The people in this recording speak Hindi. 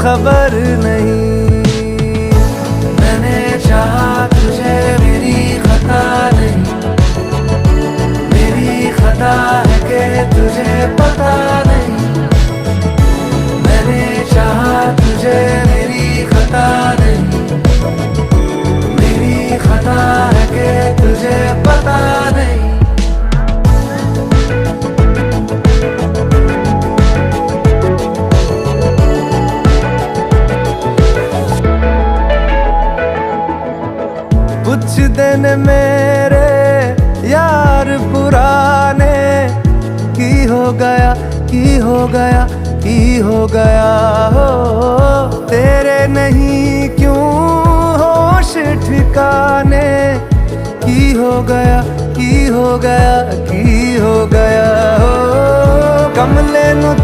खबर नहीं। मैंने चाहा तुझे मेरी खता नहीं, मेरी खता है कि तुझे पता नहीं। मैंने चाहा तुझे मेरी खता नहीं, मेरी खता है कि तुझे पता नहीं। कुछ दिन मेरे यार पुराने की हो गया, की हो गया, की हो गया हो। तेरे नहीं क्यों होश ठिकाने की हो गया, की हो गया, की हो गया हो। कमले नु